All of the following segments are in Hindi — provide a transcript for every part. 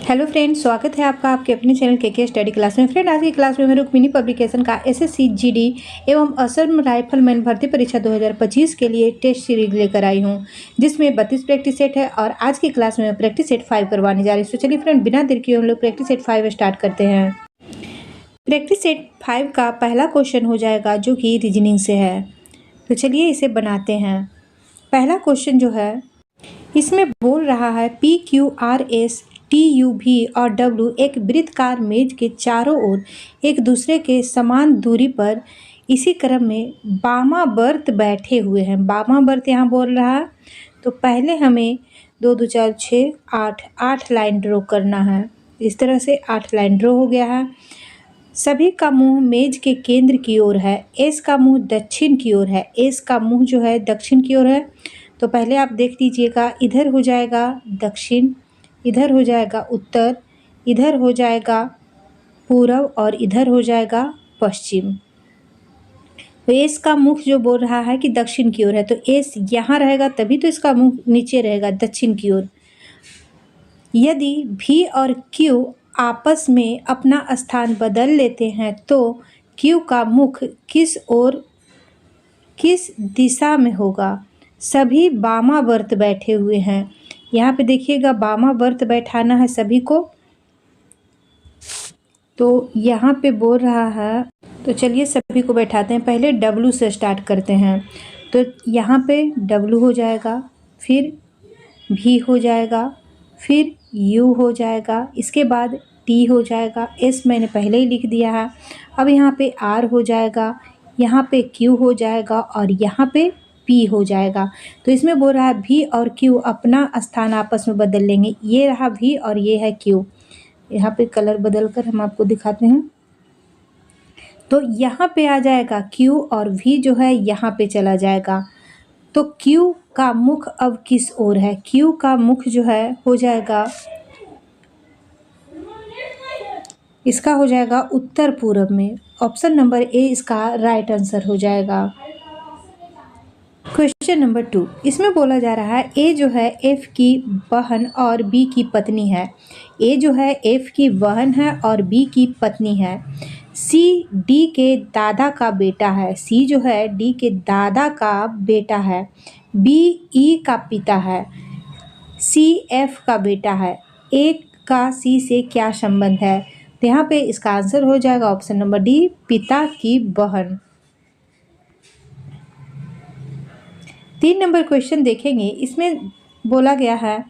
हेलो फ्रेंड्स, स्वागत है आपका आपके अपने चैनल के स्टडी क्लास में। फ्रेंड, आज की क्लास में मैं रुक्मिणी पब्लिकेशन का एसएससी जीडी एवं असम राइफलमैन भर्ती परीक्षा 2025 के लिए टेस्ट सीरीज लेकर आई हूं, जिसमें 32 प्रैक्टिस सेट है और आज की क्लास में मैं प्रैक्टिस सेट 5 करवाने जा रही हूँ। तो चलिए फ्रेंड, बिना देर किए हम लोग प्रैक्टिस सेट 5 स्टार्ट करते हैं। प्रैक्टिस सेट 5 का पहला क्वेश्चन हो जाएगा जो कि रीजनिंग से है। तो चलिए इसे बनाते हैं। पहला क्वेश्चन जो है इसमें बोल रहा है PQRS TUV और W एक वृत्तकार मेज के चारों ओर एक दूसरे के समान दूरी पर इसी क्रम में वामावर्त बैठे हुए हैं। वामावर्त यहाँ बोल रहा है, तो पहले हमें 2 2 4 6 8 लाइन ड्रॉ करना है। इस तरह से 8 लाइन ड्रॉ हो गया है। सभी का मुंह मेज के केंद्र की ओर है। एस का मुंह दक्षिण की ओर है। एस का मुंह जो है दक्षिण की ओर है। तो पहले आप देख लीजिएगा, इधर हो जाएगा दक्षिण, इधर हो जाएगा उत्तर, इधर हो जाएगा पूर्व और इधर हो जाएगा पश्चिम। तो एस का मुख जो बोल रहा है कि दक्षिण की ओर है, तो एस यहाँ रहेगा तभी तो इसका मुख नीचे रहेगा दक्षिण की ओर। यदि भी और क्यू आपस में अपना स्थान बदल लेते हैं तो क्यू का मुख किस ओर किस दिशा में होगा। सभी वामावर्त बैठे हुए हैं। यहाँ पे देखिएगा वामावर्त बैठाना है सभी को, तो यहाँ पे बोल रहा है। तो चलिए सभी को बैठाते हैं। पहले W से स्टार्ट करते हैं। तो यहाँ पे W हो जाएगा, फिर V हो जाएगा, फिर U हो जाएगा, इसके बाद T हो जाएगा। S मैंने पहले ही लिख दिया है। अब यहाँ पे R हो जाएगा, यहाँ पे Q हो जाएगा और यहाँ पे P हो जाएगा। तो इसमें बोल रहा है V और Q अपना स्थान आपस में बदल लेंगे। ये रहा V और ये है Q। यहाँ पे कलर बदल कर हम आपको दिखाते हैं। तो यहाँ पे आ जाएगा Q और V जो है यहाँ पे चला जाएगा। तो Q का मुख अब किस ओर है। Q का मुख जो है हो जाएगा, इसका हो जाएगा उत्तर पूर्व में। ऑप्शन नंबर ए इसका राइट आंसर हो जाएगा। क्वेश्चन नंबर 2, इसमें बोला जा रहा है ए जो है F की बहन और B की पत्नी है। ए जो है F की बहन है और B की पत्नी है। C D के दादा का बेटा है। C जो है D के दादा का बेटा है। B E का पिता है। C F का बेटा है। A का C से क्या संबंध है। तो यहाँ पे इसका आंसर हो जाएगा ऑप्शन नंबर डी, पिता की बहन। 3 नंबर क्वेश्चन देखेंगे। इसमें बोला गया है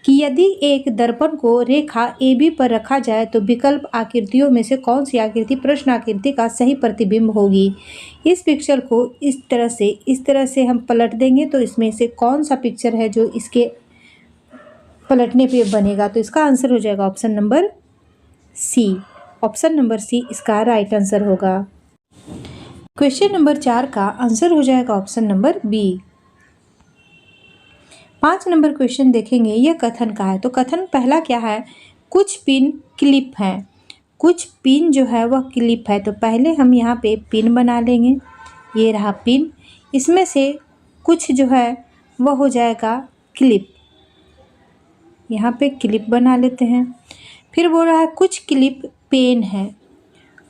कि यदि एक दर्पण को रेखा AB पर रखा जाए तो विकल्प आकृतियों में से कौन सी आकृति प्रश्न आकृति का सही प्रतिबिंब होगी। इस पिक्चर को इस तरह से हम पलट देंगे तो इसमें से कौन सा पिक्चर है जो इसके पलटने पे बनेगा। तो इसका आंसर हो जाएगा option number C. Option number C इसका राइट आंसर होगा। क्वेश्चन नंबर 4 का आंसर हो जाएगा option number B. 5 number question देखेंगे। यह कथन का है। तो कथन पहला क्या है, कुछ पिन क्लिप हैं। कुछ पिन जो है वह क्लिप है। तो पहले हम यहाँ पे पिन बना लेंगे। ये रहा पिन, इसमें से कुछ जो है वह हो जाएगा क्लिप। यहाँ पे क्लिप बना लेते हैं। फिर बोल रहा है कुछ क्लिप पेन है।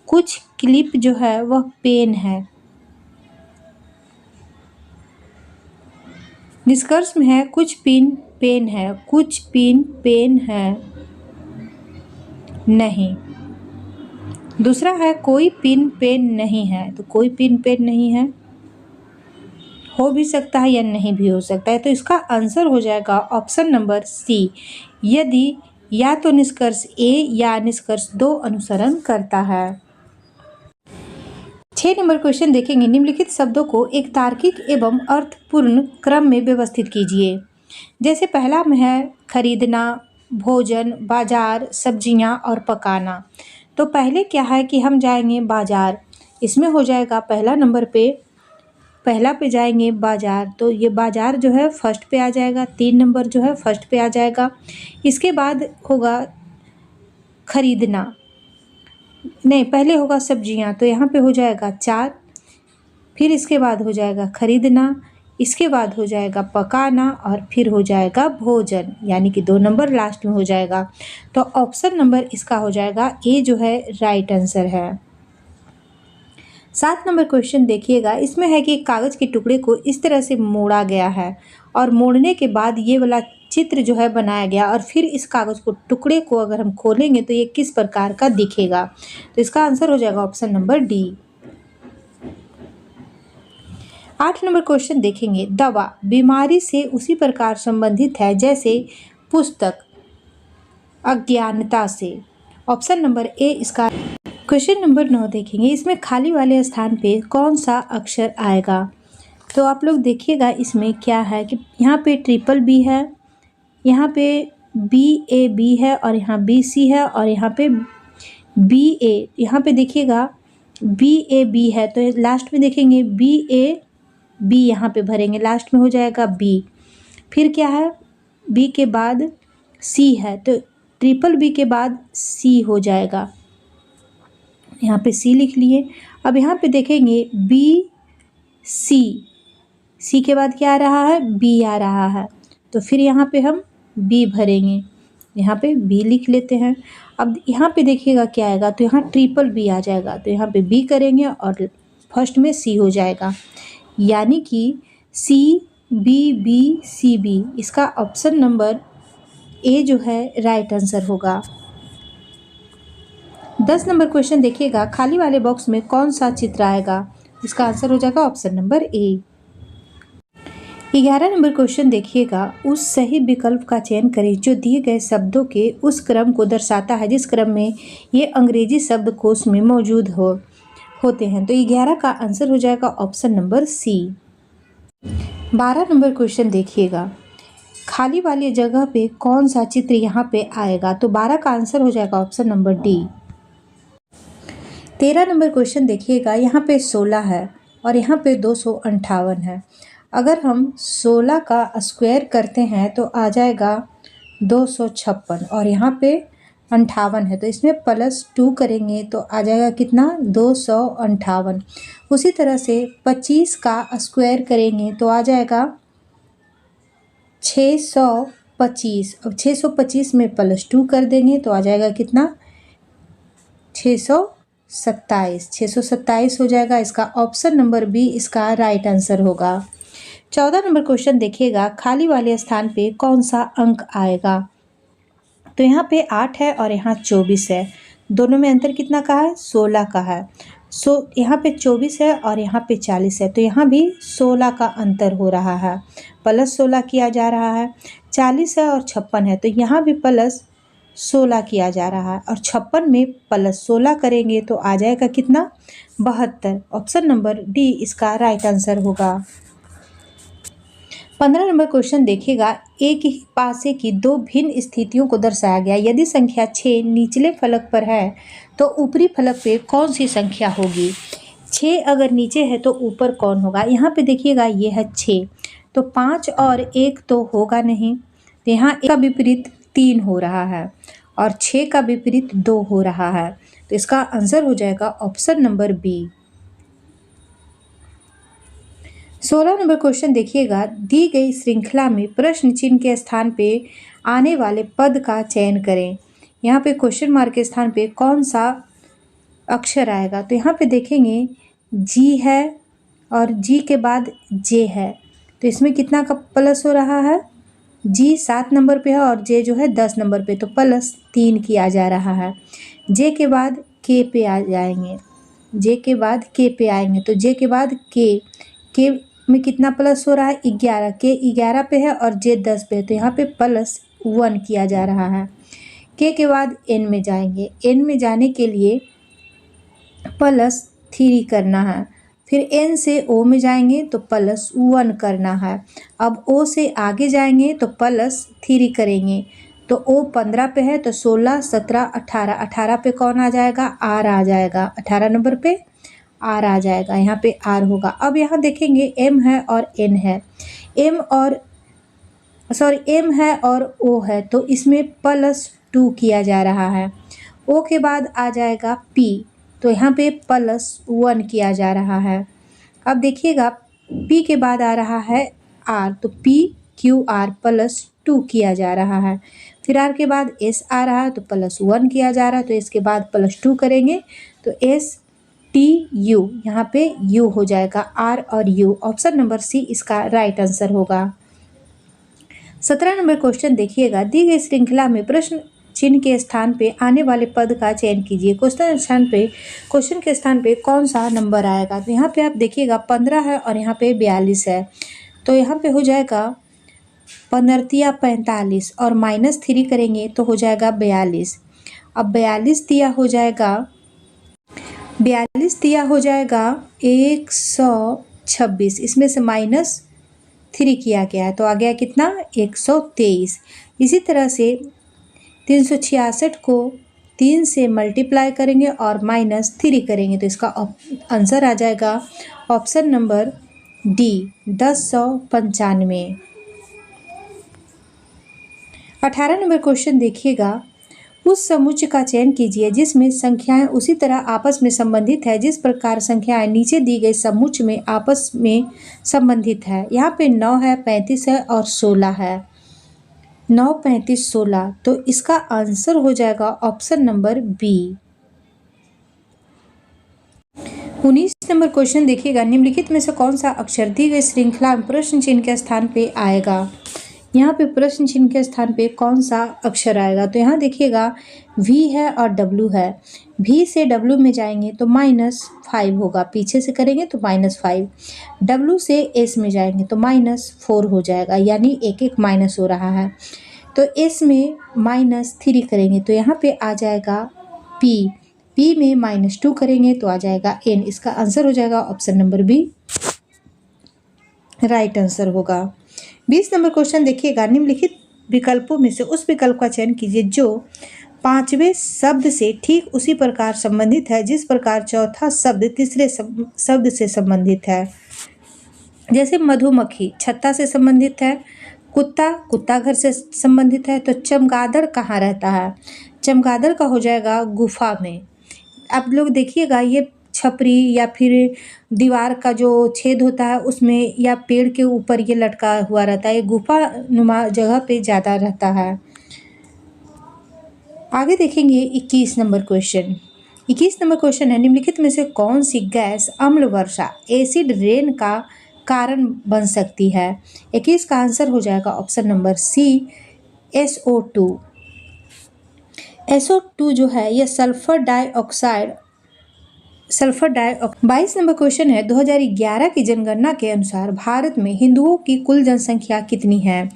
कुछ क्लिप जो है वह पेन है। निष्कर्ष में है कुछ पिन पेन है। कुछ पिन पेन है नहीं। दूसरा है कोई पिन पेन नहीं है। तो कोई पिन पेन नहीं है, हो भी सकता है या नहीं भी हो सकता है। तो इसका आंसर हो जाएगा ऑप्शन नंबर सी, यदि या तो निष्कर्ष ए या निष्कर्ष 2 अनुसरण करता है। 6 नंबर क्वेश्चन देखेंगे। निम्नलिखित शब्दों को एक तार्किक एवं अर्थपूर्ण क्रम में व्यवस्थित कीजिए। जैसे पहला में है खरीदना, भोजन, बाजार, सब्जियां और पकाना। तो पहले क्या है कि हम जाएंगे बाजार। इसमें हो जाएगा पहला नंबर पे, पहला पे जाएंगे बाजार। तो ये बाजार जो है फर्स्ट पे आ जाएगा। 3 नंबर जो है फर्स्ट पे आ जाएगा। इसके बाद होगा खरीदना, नहीं पहले होगा सब्जियां, तो यहाँ पे हो जाएगा 4। फिर इसके बाद हो जाएगा खरीदना, इसके बाद हो जाएगा पकाना और फिर हो जाएगा भोजन, यानी कि 2 नंबर लास्ट में हो जाएगा। तो ऑप्शन नंबर इसका हो जाएगा ए जो है राइट आंसर है। 7 नंबर क्वेश्चन देखिएगा, इसमें है कि एक कागज़ के टुकड़े को इस तरह से मोड़ा गया है और मोड़ने के बाद ये वाला चित्र जो है बनाया गया और फिर इस कागज़ को टुकड़े को अगर हम खोलेंगे तो ये किस प्रकार का दिखेगा। तो इसका आंसर हो जाएगा option number D. 8 number question देखेंगे, दवा बीमारी से उसी प्रकार संबंधित है जैसे पुस्तक अज्ञानता से। ऑप्शन नंबर ए इसका। क्वेश्चन नंबर 9 देखेंगे, इसमें खाली वाले स्थान पे कौन सा अक्षर आएगा। तो आप लोग देखिएगा इसमें क्या है कि यहाँ पे ट्रिपल बी है, यहाँ पे BAB है और यहाँ BC है और यहाँ पे BA। यहाँ पे देखिएगा BAB है तो लास्ट में देखेंगे BAB, यहाँ पे भरेंगे, लास्ट में हो जाएगा B। फिर क्या है, B के बाद C है तो ट्रिपल B के बाद C हो जाएगा, यहाँ पे C लिख लिए। अब यहाँ पे देखेंगे BC, C के बाद क्या आ रहा है, B आ रहा है, तो फिर यहाँ पे हम B भरेंगे, यहाँ पे B लिख लेते हैं। अब यहाँ पे देखिएगा क्या आएगा, तो यहाँ ट्रिपल B आ जाएगा, तो यहाँ पे B करेंगे और फर्स्ट में C हो जाएगा, यानी कि CBBCB इसका ऑप्शन नंबर ए जो है राइट आंसर होगा। 10 नंबर क्वेश्चन देखिएगा, खाली वाले बॉक्स में कौन सा चित्र आएगा। इसका आंसर हो जाएगा ऑप्शन नंबर ए। 11 नंबर क्वेश्चन देखिएगा, उस सही विकल्प का चयन करें जो दिए गए शब्दों के उस क्रम को दर्शाता है जिस क्रम में ये अंग्रेजी शब्दकोश में मौजूद होते हैं। तो 11 का आंसर हो जाएगा option number C. 12 number question देखिएगा, खाली वाली जगह पे कौन सा चित्र यहाँ पे आएगा। तो 12 का आंसर हो जाएगा option number D. 13 number question देखिएगा, यहाँ पे 16 है और यहाँ पे 258 है। अगर हम 16 का स्क्वायर करते हैं तो आ जाएगा 256 और यहाँ पे 58 है तो इसमें +2 करेंगे तो आ जाएगा कितना, 258। उसी तरह से 25 का स्क्वायर करेंगे तो आ जाएगा 625। अब 625 में +2 कर देंगे तो आ जाएगा कितना, 627 हो जाएगा। इसका ऑप्शन नंबर बी इसका राइट आंसर होगा। 14 नंबर क्वेश्चन देखिएगा, खाली वाले स्थान पे कौन सा अंक आएगा। तो यहाँ पे 8 है और यहाँ 24 है, दोनों में अंतर कितना का है, 16 का है। यहाँ पे 24 है और यहाँ पे 40 है तो यहाँ भी 16 का अंतर हो रहा है, +16 किया जा रहा है। 40 है और 56 है तो यहाँ भी +16 किया जा रहा है और 56 में +16 करेंगे तो आ जाएगा कितना, 72। ऑप्शन नंबर डी इसका राइट आंसर होगा। 15 नंबर क्वेश्चन देखिएगा, एक ही पासे की दो भिन्न स्थितियों को दर्शाया गया। यदि संख्या 6 निचले फलक पर है तो ऊपरी फलक पे कौन सी संख्या होगी। 6 अगर नीचे है तो ऊपर कौन होगा। यहाँ पे देखिएगा ये है 6 तो 5 और 1 तो होगा नहीं, तो यहाँ 1 का विपरीत 3 हो रहा है और 6 का विपरीत 2 हो रहा है, तो इसका आंसर हो जाएगा option number B. 16 number question देखिएगा, दी गई श्रृंखला में प्रश्न चिन्ह के स्थान पे आने वाले पद का चयन करें। यहाँ पे क्वेश्चन मार्क के स्थान पे कौन सा अक्षर आएगा। तो यहाँ पे देखेंगे जी है और जी के बाद जे है, तो इसमें कितना का प्लस हो रहा है, जी 7 नंबर पे है और जे जो है 10 नंबर पे, तो +3 किया जा रहा है। जे के बाद के पे आ जाएंगे, जे के बाद के पे आएंगे तो जे के बाद के में कितना प्लस हो रहा है, 11, के 11 पे है और जे 10 पे है तो यहाँ पे +1 किया जा रहा है। के बाद एन में जाएंगे, एन में जाने के लिए +3 करना है, फिर एन से ओ में जाएंगे तो +1 करना है। अब ओ से आगे जाएंगे तो +3 करेंगे, तो ओ 15 पे है तो 16, 17, 18, 18 पे कौन आ जाएगा, आर आ जाएगा, 18 नंबर पे आर आ जाएगा, यहाँ पे आर होगा। अब यहाँ देखेंगे एम है और एन है, एम है और ओ है तो इसमें +2 किया जा रहा है। ओ के बाद आ जाएगा पी, तो यहाँ पे +1 किया जा रहा है। अब देखिएगा P के बाद आ रहा है R, तो PQR +2 किया जा रहा है। फिर R के बाद S आ रहा है तो +1 किया जा रहा है, तो इसके बाद +2 करेंगे तो STU, यहाँ पे U हो जाएगा, R और U। ऑप्शन नंबर सी इसका राइट आंसर होगा। 17 नंबर क्वेश्चन देखिएगा, दी गई श्रृंखला में प्रश्न चिन्ह के स्थान पे आने वाले पद का चयन कीजिए। क्वेश्चन के स्थान पे कौन सा नंबर आएगा? तो यहाँ पे आप देखिएगा 15 है और यहाँ पे 42 है, तो यहाँ पे हो जाएगा 15 45 और -3 करेंगे तो हो जाएगा 42। अब 42 दिया हो जाएगा 126, इसमें से -3 किया गया है तो आ गया कितना? 123। इसी तरह से 366 को 3 से मल्टीप्लाई करेंगे और -3 करेंगे तो इसका आंसर आ जाएगा option number D, 1095। 18 number question देखिएगा, उस समुच्चय का चयन कीजिए जिसमें संख्याएं उसी तरह आपस में संबंधित है जिस प्रकार संख्याएं नीचे दी गई समुच्चय में आपस में संबंधित है। यहाँ पे 9 है, 35 है और 16 है। 9, 35, 16, तो इसका आंसर हो जाएगा option number B. 19 number question देखिएगा, निम्नलिखित में से कौन सा अक्षर दी गई श्रृंखला में प्रश्न चिन्ह के स्थान पे आएगा? यहाँ पे प्रश्न चिन्ह के स्थान पे कौन सा अक्षर आएगा? तो यहाँ देखिएगा V है और W है। V से W में जाएंगे तो -5 होगा, पीछे से करेंगे तो -5। W से S में जाएंगे तो -4 हो जाएगा, यानी एक एक माइनस हो रहा है। तो S में -3 करेंगे तो यहाँ पे आ जाएगा P। P में -2 करेंगे तो आ जाएगा N। इसका आंसर हो जाएगा option number B, right answer होगा। 20 नंबर क्वेश्चन देखिएगा, निम्नलिखित विकल्पों में से उस विकल्प का चयन कीजिए जो 5वें शब्द से ठीक उसी प्रकार संबंधित है जिस प्रकार चौथा शब्द तीसरे शब्द से संबंधित है। जैसे मधुमक्खी छत्ता से संबंधित है, कुत्ता घर से संबंधित है, तो चमगादड़ कहाँ रहता है? चमगादड़ का हो जाएगा गुफा में। आप लोग देखिएगा, ये छपरी या फिर दीवार का जो छेद होता है उसमें या पेड़ के ऊपर ये लटका हुआ रहता है, ये गुफा नुमा जगह पे ज़्यादा रहता है। आगे देखेंगे 21 नंबर क्वेश्चन। 21 नंबर क्वेश्चन है, निम्नलिखित में से कौन सी गैस अम्ल वर्षा एसिड रेन का कारण बन सकती है? 21 का आंसर हो जाएगा ऑप्शन नंबर सी, SO2। SO2 जो है यह सल्फर डाइऑक्साइड 22 नंबर क्वेश्चन है, 2011 की जनगणना के अनुसार भारत में हिंदुओं की कुल जनसंख्या कितनी है?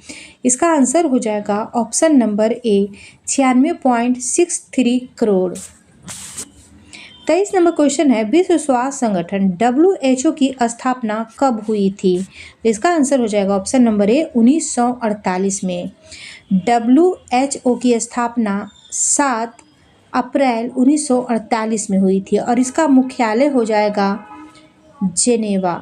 इसका आंसर हो जाएगा ऑप्शन नंबर ए, 96.63 करोड़। 23 नंबर क्वेश्चन है, विश्व स्वास्थ्य संगठन WHO की स्थापना कब हुई थी? तो इसका आंसर हो जाएगा ऑप्शन नंबर ए, 1948 में। WHO की स्थापना 7 अप्रैल 1948 में हुई थी और इसका मुख्यालय हो जाएगा जेनेवा।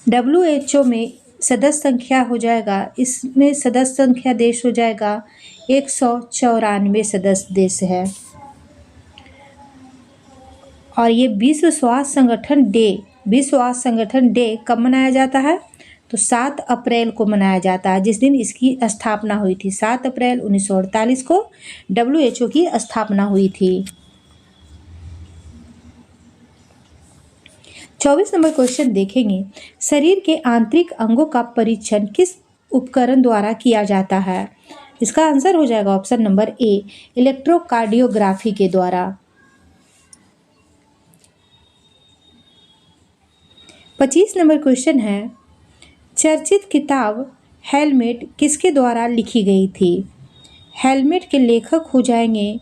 WHO में सदस्य संख्या हो जाएगा, इसमें सदस्य संख्या देश हो जाएगा 194 सदस्य देश है। और ये विश्व स्वास्थ्य संगठन डे कब मनाया जाता है? तो 7 अप्रैल को मनाया जाता है, जिस दिन इसकी स्थापना हुई थी। 7 अप्रैल 1948 को WHO की स्थापना हुई थी। 24 नंबर क्वेश्चन देखेंगे, शरीर के आंतरिक अंगों का परीक्षण किस उपकरण द्वारा किया जाता है? इसका आंसर हो जाएगा ऑप्शन नंबर ए, इलेक्ट्रोकार्डियोग्राफी के द्वारा। 25 नंबर क्वेश्चन है, चर्चित किताब हेलमेट किसके द्वारा लिखी गई थी? हेलमेट के लेखक हो जाएंगे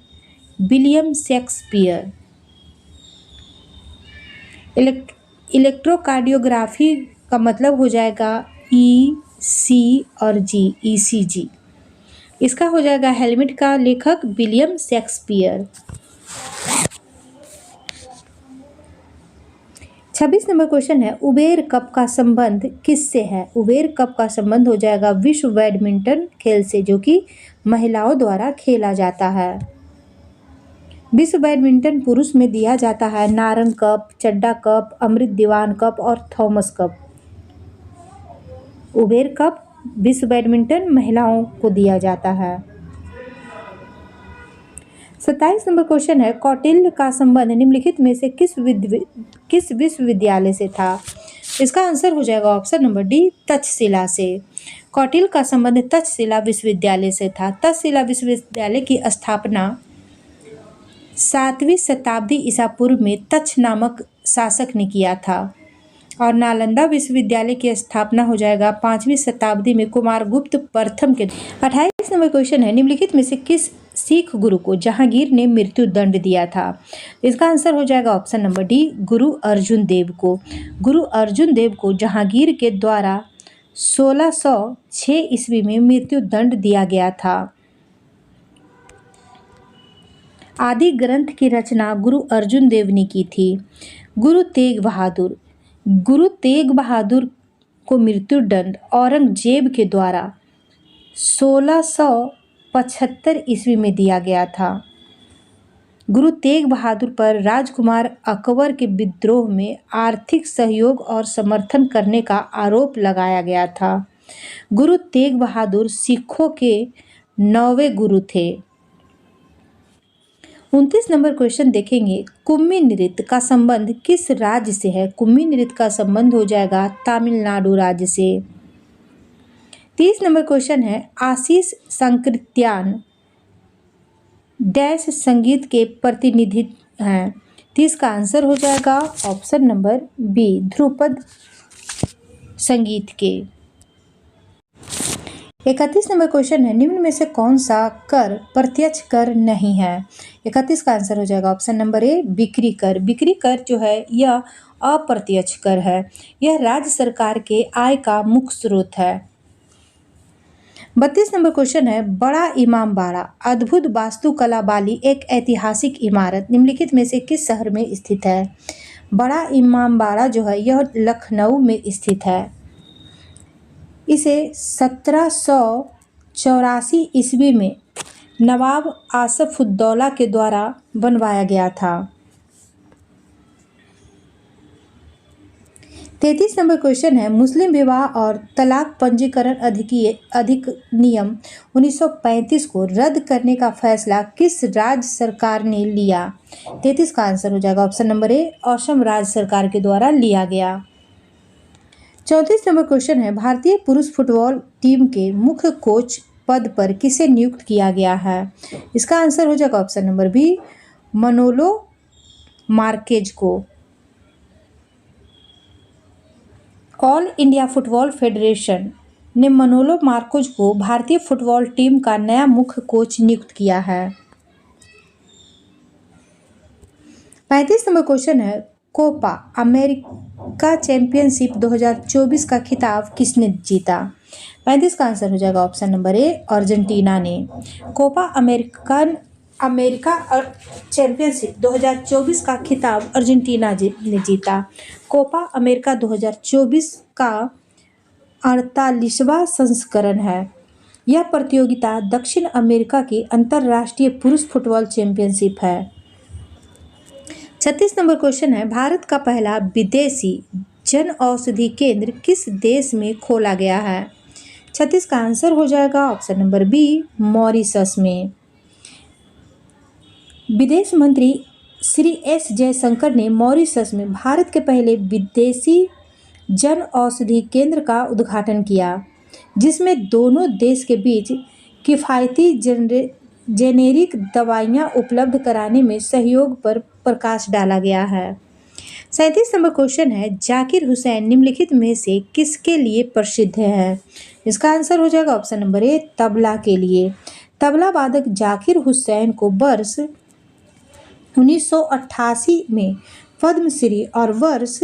विलियम शेक्सपियर। इलेक्ट्रोकार्डियोग्राफी का मतलब हो जाएगा EC और G, ECG। इसका हो जाएगा हेलमेट का लेखक विलियम शेक्सपियर। 26 नंबर क्वेश्चन है, उबेर कप का संबंध किससे है? उबेर कप का संबंध हो जाएगा विश्व बैडमिंटन खेल से, जो कि महिलाओं द्वारा खेला जाता है। विश्व बैडमिंटन पुरुष में दिया जाता है नारंग कप, चड्डा कप, अमृत दीवान कप और थॉमस कप। उबेर कप विश्व बैडमिंटन महिलाओं को दिया जाता है। 27 नंबर क्वेश्चन है, कौटिल्य का संबंध निम्नलिखित में से किस विश्वविद्यालय से था? इसका आंसर हो जाएगा ऑप्शन नंबर डी, तक्षशिला से। कौटिल्य का संबंध तक्षशिला विश्वविद्यालय से था। तक्षशिला विश्वविद्यालय की स्थापना 7वीं शताब्दी ईसा पूर्व में तक्ष नामक शासक ने किया था और नालंदा विश्वविद्यालय की स्थापना हो जाएगा 5वीं शताब्दी में कुमारगुप्त प्रथम के। 28 नंबर क्वेश्चन है, निम्नलिखित में से किस सिख गुरु को जहांगीर ने मृत्यु दंड दिया था? इसका आंसर हो जाएगा ऑप्शन नंबर डी, गुरु अर्जुन देव को। गुरु अर्जुन देव को जहांगीर के द्वारा 1606 ईस्वी में मृत्यु दंड दिया गया था। आदि ग्रंथ की रचना गुरु अर्जुन देव ने की थी। गुरु तेग बहादुर को मृत्यु दंड औरंगजेब के द्वारा 1675 ईस्वी में दिया गया था। गुरु तेग बहादुर पर राजकुमार अकबर के विद्रोह में आर्थिक सहयोग और समर्थन करने का आरोप लगाया गया था। गुरु तेग बहादुर सिखों के 9वें गुरु थे। 29 नंबर क्वेश्चन देखेंगे, कुम्मी नृत्य का संबंध किस राज्य से है? कुम्मी नृत्य का संबंध हो जाएगा तमिलनाडु राज्य से। 30 नंबर क्वेश्चन है, आशीष संकृत्यान डैश संगीत के प्रतिनिधि हैं? 30 का आंसर हो जाएगा ऑप्शन नंबर बी, ध्रुपद संगीत के। 31 नंबर क्वेश्चन है, निम्न में से कौन सा कर प्रत्यक्ष कर नहीं है? 31 का आंसर हो जाएगा ऑप्शन नंबर ए, बिक्री कर। बिक्री कर जो है यह अप्रत्यक्ष कर है। यह राज्य सरकार के आय का मुख्य स्रोत है। 32 नंबर क्वेश्चन है, बड़ा इमामबाड़ा अद्भुत वास्तुकला वाली एक ऐतिहासिक इमारत निम्नलिखित में से किस शहर में स्थित है? बड़ा इमामबाड़ा जो है यह लखनऊ में स्थित है। इसे 1784 ईस्वी में नवाब आसफउद्दौला के द्वारा बनवाया गया था। 33 नंबर क्वेश्चन है, मुस्लिम विवाह और तलाक पंजीकरण अधिनियम 1935 को रद्द करने का फैसला किस राज्य सरकार ने लिया? 33 का आंसर हो जाएगा ऑप्शन नंबर ए, असम राज्य सरकार के द्वारा लिया गया। 34 नंबर क्वेश्चन है, भारतीय पुरुष फुटबॉल टीम के मुख्य कोच पद पर किसे नियुक्त किया गया है? इसका आंसर हो जाएगा option number B, Manolo Marquez को। ऑल इंडिया फुटबॉल फेडरेशन ने मनोलो मार्केज को भारतीय फुटबॉल टीम का नया मुख्य कोच नियुक्त किया है। 35 नंबर क्वेश्चन है, कोपा अमेरिका चैंपियनशिप 2024 का खिताब किसने जीता? 35 का आंसर हो जाएगा ऑप्शन नंबर ए, अर्जेंटीना ने। कोपा अमेरिका चैंपियनशिप 2024 का खिताब अर्जेंटीना ने जीता। कोपा अमेरिका 2024 का 48वां संस्करण है। यह प्रतियोगिता दक्षिण अमेरिका की अंतर्राष्ट्रीय पुरुष फुटबॉल चैंपियनशिप है। 36 नंबर क्वेश्चन है, भारत का पहला विदेशी जन औषधि केंद्र किस देश में खोला गया है? 36 का आंसर हो जाएगा ऑप्शन नंबर बी, मॉरिशस में। विदेश मंत्री श्री एस जयशंकर ने मॉरिशस में भारत के पहले विदेशी जन औषधि केंद्र का उद्घाटन किया, जिसमें दोनों देश के बीच किफ़ायती जेनेरिक दवाइयां उपलब्ध कराने में सहयोग पर प्रकाश डाला गया है। 37 नंबर क्वेश्चन है, जाकिर हुसैन निम्नलिखित में से किसके लिए प्रसिद्ध है? इसका आंसर हो जाएगा ऑप्शन नंबर ए, तबला के लिए। तबला वादक जाकिर हुसैन को वर्ष 1988 में पद्मश्री और वर्ष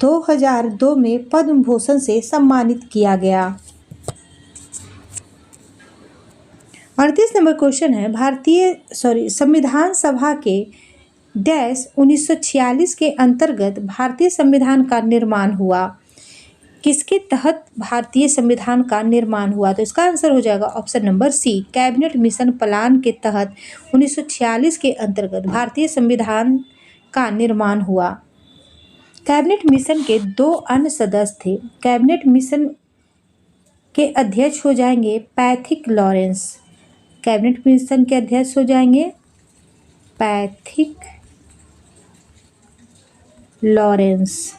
2002 में पद्म भूषण से सम्मानित किया गया। 38 नंबर क्वेश्चन है, संविधान सभा के डैश 1946 के अंतर्गत भारतीय संविधान का निर्माण हुआ। किसके तहत भारतीय संविधान का निर्माण हुआ? तो इसका आंसर हो जाएगा option number C, cabinet mission plan के तहत 1946 के अंतर्गत भारतीय संविधान का निर्माण हुआ। कैबिनेट मिशन के 2 अन्य सदस्य थे। कैबिनेट मिशन के अध्यक्ष हो जाएंगे पैथिक लॉरेंस। कैबिनेट मिशन के अध्यक्ष हो जाएंगे पैथिक लॉरेंस।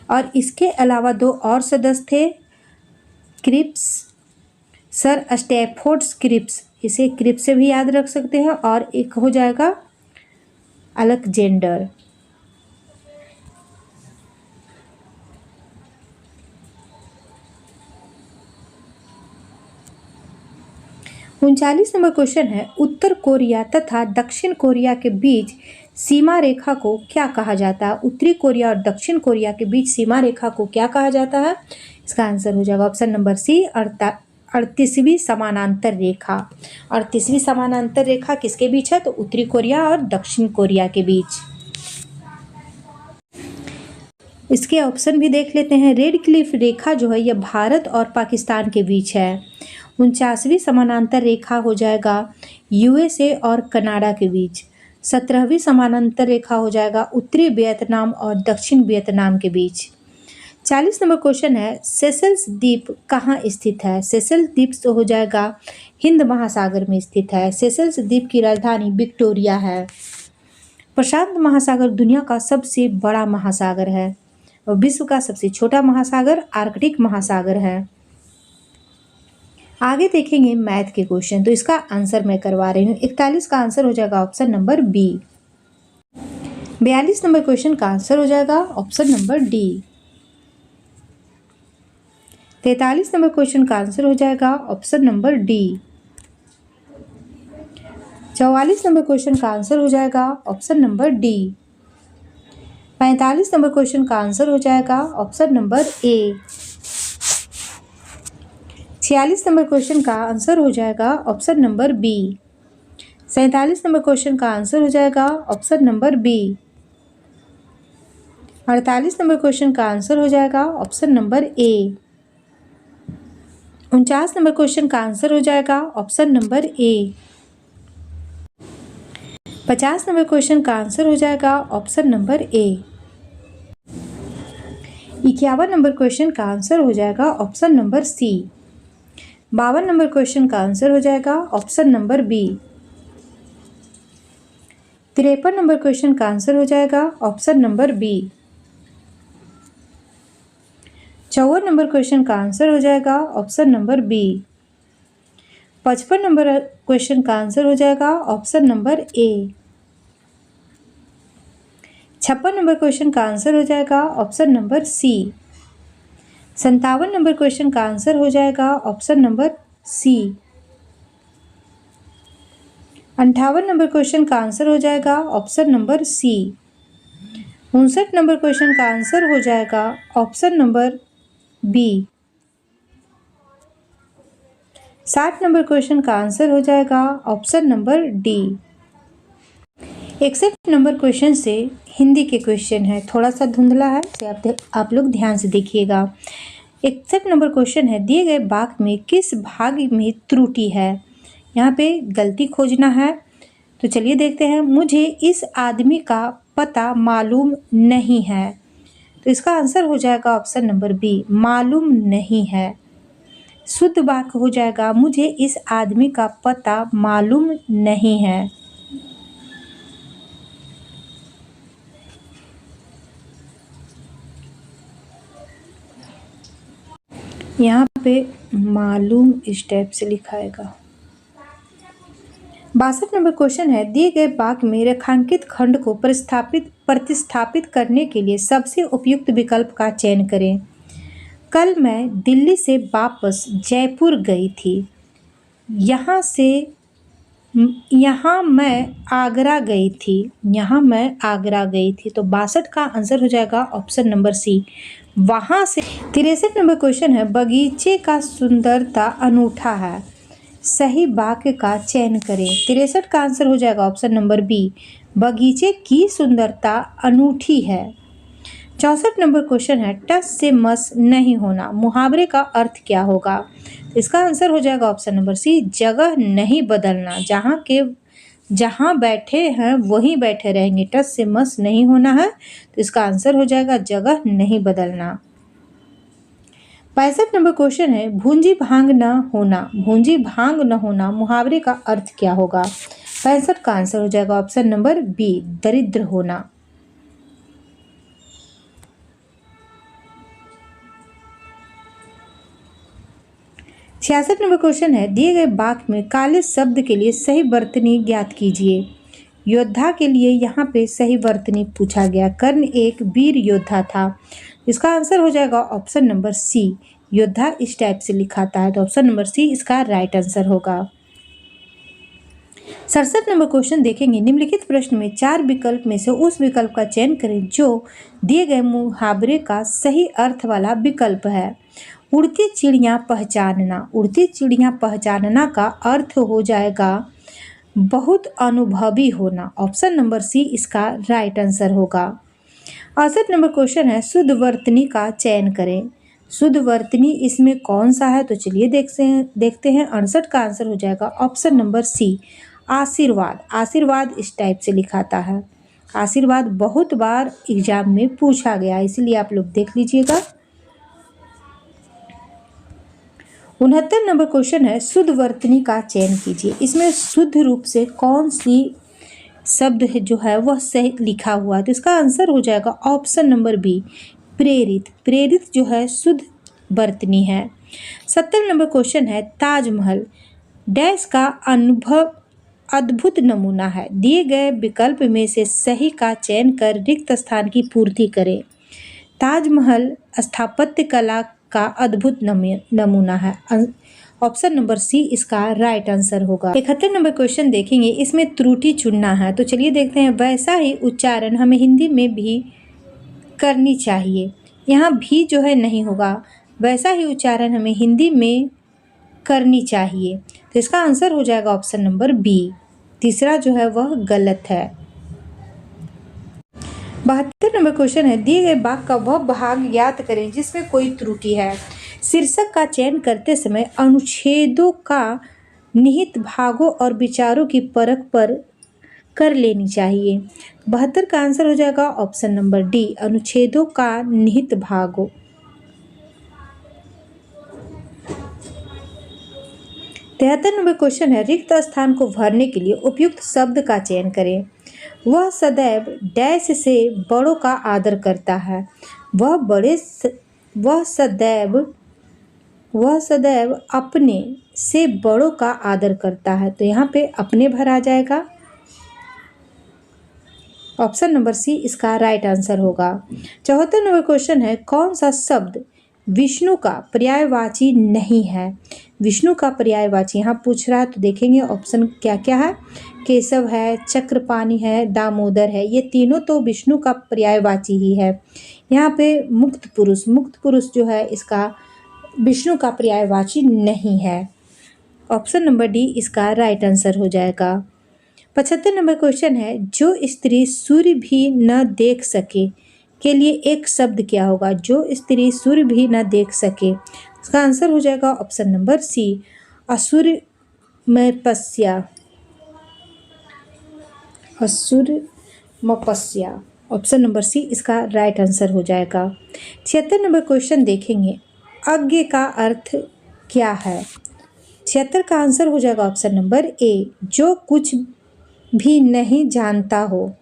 और इसके अलावा 2 और सदस्य थे, क्रिप्स, सर स्टैफोर्ड क्रिप्स, इसे क्रिप्स से भी याद रख सकते हैं, और एक हो जाएगा अलेक्जेंडर। उनचालीस नंबर क्वेश्चन है, उत्तर कोरिया तथा दक्षिण कोरिया के बीच सीमा रेखा को क्या कहा जाता है? उत्तरी कोरिया और दक्षिण कोरिया के बीच सीमा रेखा को क्या कहा जाता है? इसका आंसर हो जाएगा ऑप्शन नंबर सी, 38वीं समानांतर रेखा। 38वीं समानांतर रेखा किसके बीच है? तो उत्तरी कोरिया और दक्षिण कोरिया के बीच। इसके ऑप्शन भी देख लेते हैं। रेड क्लिफ रेखा जो है यह भारत और पाकिस्तान के बीच है। 49वीं समानांतर रेखा हो जाएगा यूएसए और कनाडा के बीच। 17वीं समानांतर रेखा हो जाएगा उत्तरी वियतनाम और दक्षिण वियतनाम के बीच। 40 नंबर क्वेश्चन है, सेशल्स द्वीप कहाँ स्थित है? सेशल्स द्वीप तो हो जाएगा हिंद महासागर में स्थित है। सेशल्स द्वीप की राजधानी विक्टोरिया है। प्रशांत महासागर दुनिया का सबसे बड़ा महासागर है और विश्व का सबसे छोटा महासागर आर्कटिक महासागर है। आगे देखेंगे मैथ के क्वेश्चन, तो इसका आंसर मैं करवा रही हूँ। 41 का आंसर हो जाएगा option number B. 42 number question का आंसर हो जाएगा option number D. 43 number question का आंसर हो जाएगा option number D. 44 number question का आंसर हो जाएगा option number D. 45 number question का आंसर हो जाएगा option number A. 46 number question का आंसर हो जाएगा option number B. 47 number question का आंसर हो जाएगा option number B. 48 number question का आंसर हो जाएगा option number A. 49 number question का आंसर हो जाएगा option number A. 50 number question का आंसर हो जाएगा option number A. 51 number question का आंसर हो जाएगा option number C. 52 number question का आंसर हो जाएगा option number B. 53 number question का आंसर हो जाएगा option number B. 54 number question का आंसर हो जाएगा option number B. 55 number question का आंसर हो जाएगा option number A. 56 number question का आंसर हो जाएगा option number C. 57 number question का आंसर हो जाएगा option number C. 58 number question का आंसर हो जाएगा option number C. 59 number question का आंसर हो जाएगा option number B. 60 number question का आंसर हो जाएगा option number D. 61 number question से हिंदी के क्वेश्चन है, थोड़ा सा धुंधला है, इसे आप लोग ध्यान से देखिएगा। 61 नंबर क्वेश्चन है, दिए गए वाक्य में किस भाग में त्रुटि है? यहाँ पे गलती खोजना है, तो चलिए देखते हैं। मुझे इस आदमी का पता मालूम नहीं है, तो इसका आंसर हो जाएगा ऑप्शन नंबर बी, मालूम नहीं है। शुद्ध वाक्य हो जाएगा मुझे इस आदमी का पता मालूम नहीं है। यहाँ पे मालूम इस टाइप से लिखाएगा। 62 नंबर क्वेश्चन है, दिए गए वाक्य में रेखांकित खंड को प्रतिस्थापित करने के लिए सबसे उपयुक्त विकल्प का चयन करें। कल मैं दिल्ली से वापस जयपुर गई थी। यहाँ मैं आगरा गई थी। तो 62 का आंसर हो जाएगा ऑप्शन नंबर सी, वहाँ से। 63 नंबर क्वेश्चन है, बगीचे का सुंदरता अनूठा है, सही वाक्य का चयन करें। 63 का आंसर हो जाएगा ऑप्शन नंबर बी, बगीचे की सुंदरता अनूठी है। 64 नंबर क्वेश्चन है, टस से मस नहीं होना मुहावरे का अर्थ क्या होगा? तो इसका आंसर हो जाएगा ऑप्शन नंबर सी, जगह नहीं बदलना। जहाँ बैठे हैं वहीं बैठे रहेंगे। टस से मस नहीं होना है, तो इसका आंसर हो जाएगा जगह नहीं बदलना। 65 नंबर क्वेश्चन है, भूंजी भांग न होना। भूंजी भांग न होना मुहावरे का अर्थ क्या होगा? 65 का आंसर हो जाएगा ऑप्शन नंबर बी, दरिद्र होना। 66 नंबर क्वेश्चन है, दिए गए वाक्य में काले शब्द के लिए सही वर्तनी ज्ञात कीजिए। योद्धा के लिए यहाँ पे सही वर्तनी पूछा गया। कर्ण एक वीर योद्धा था। इसका आंसर हो जाएगा ऑप्शन नंबर सी, योद्धा इस टाइप से लिखाता है, तो ऑप्शन नंबर सी इसका राइट आंसर होगा। 67 नंबर क्वेश्चन देखेंगे, निम्नलिखित प्रश्न में 4 विकल्प में से उस विकल्प का चयन करें जो दिए गए मुहावरे का सही अर्थ वाला विकल्प है। उड़ती चिड़िया पहचानना। उड़ती चिड़िया पहचानना का अर्थ हो जाएगा बहुत अनुभवी होना। ऑप्शन नंबर सी इसका राइट आंसर होगा। 68 नंबर क्वेश्चन है, शुद्ध वर्तनी का चयन करें। शुद्ध वर्तनी इसमें कौन सा है? तो चलिए देखते हैं। 68 का आंसर हो जाएगा ऑप्शन नंबर सी, आशीर्वाद। आशीर्वाद इस टाइप से लिखाता है। आशीर्वाद बहुत बार एग्जाम में पूछा गया, इसलिए आप लोग देख लीजिएगा। 69 नंबर क्वेश्चन है, शुद्ध वर्तनी का चयन कीजिए। इसमें शुद्ध रूप से कौन सी शब्द है जो है वह सही लिखा हुआ है? तो इसका आंसर हो जाएगा ऑप्शन नंबर बी, प्रेरित। प्रेरित जो है शुद्ध वर्तनी है। 70 नंबर क्वेश्चन है, ताजमहल डैश का अनुभव अद्भुत नमूना है। दिए गए विकल्प में से सही का चयन कर रिक्त स्थान की पूर्ति करें। ताजमहल स्थापत्य कला का अद्भुत नमूना है। ऑप्शन नंबर सी इसका राइट आंसर होगा। 71 नंबर क्वेश्चन देखेंगे, इसमें त्रुटि चुनना है, तो चलिए देखते हैं। वैसा ही उच्चारण हमें हिंदी में भी करनी चाहिए। यहाँ भी जो है नहीं होगा, वैसा ही उच्चारण हमें हिंदी में करनी चाहिए, तो इसका आंसर हो जाएगा ऑप्शन नंबर बी। तीसरा जो है वह गलत है। 72 नंबर क्वेश्चन है, दिए गए वाक्य का वह भाग ज्ञात करें जिसमें कोई त्रुटि है। शीर्षक का चयन करते समय अनुच्छेदों का निहित भागों और विचारों की परख पर कर लेनी चाहिए। 72 का आंसर हो जाएगा ऑप्शन नंबर डी, अनुच्छेदों का निहित भागों। 73 नंबर क्वेश्चन है, रिक्त स्थान को भरने के लिए उपयुक्त शब्द का चयन करें। वह सदैव डैश से बड़ों का आदर करता है। वह सदैव अपने से बड़ों का आदर करता है, तो यहाँ पे अपने भर आ जाएगा। ऑप्शन नंबर सी इसका राइट आंसर होगा। 74 नंबर क्वेश्चन है, कौन सा शब्द विष्णु का पर्यायवाची नहीं है? विष्णु का पर्यायवाची यहाँ पूछ रहा है, तो देखेंगे ऑप्शन क्या क्या है। केशव है, चक्रपाणि है, दामोदर है, ये तीनों तो विष्णु का पर्यायवाची ही है। यहाँ पे मुक्त पुरुष जो है इसका विष्णु का पर्यायवाची नहीं है। ऑप्शन नंबर डी इसका राइट आंसर हो जाएगा। 75 नंबर क्वेश्चन है, जो स्त्री सूर्य भी न देख सके के लिए एक शब्द क्या होगा? जो स्त्री सूर्य भी न देख सके, इसका आंसर हो जाएगा ऑप्शन नंबर सी, असुरमपस्या। असुरमपस्या, ऑप्शन नंबर सी इसका राइट आंसर हो जाएगा। 76 नंबर क्वेश्चन देखेंगे, अज्ञ का अर्थ क्या है? 76 का आंसर हो जाएगा ऑप्शन नंबर ए, जो कुछ भी नहीं जानता हो।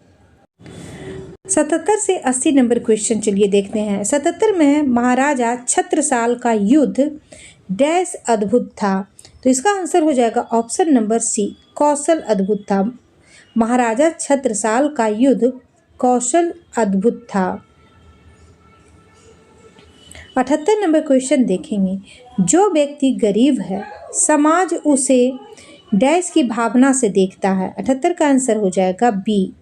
77 से 80 नंबर क्वेश्चन चलिए देखते हैं। 77 में महाराजा छत्रसाल का युद्ध डैश अद्भुत था, तो इसका आंसर हो जाएगा ऑप्शन नंबर सी, कौशल अद्भुत था। महाराजा छत्रसाल का युद्ध कौशल अद्भुत था। 78 नंबर क्वेश्चन देखेंगे, जो व्यक्ति गरीब है समाज उसे डैश की भावना से देखता है। 78 का आंसर हो जाएगा बी,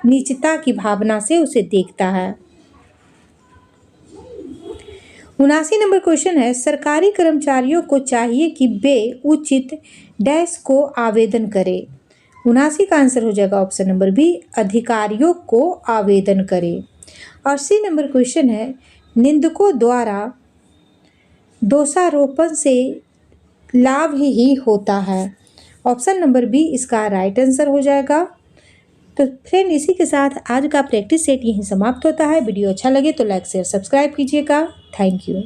नीचता की भावना से उसे देखता है। 79 नंबर क्वेश्चन है, सरकारी कर्मचारियों को चाहिए कि वे उचित डैश को आवेदन करें। 79 का आंसर हो जाएगा ऑप्शन नंबर बी, अधिकारियों को आवेदन करें। 80 नंबर क्वेश्चन है, निंदकों द्वारा दोषारोपण से लाभ ही होता है। ऑप्शन नंबर बी इसका राइट आंसर हो जाएगा। तो फ्रेंड, इसी के साथ आज का प्रैक्टिस सेट यहीं समाप्त होता है। वीडियो अच्छा लगे तो लाइक शेयर सब्सक्राइब कीजिएगा। Thank you.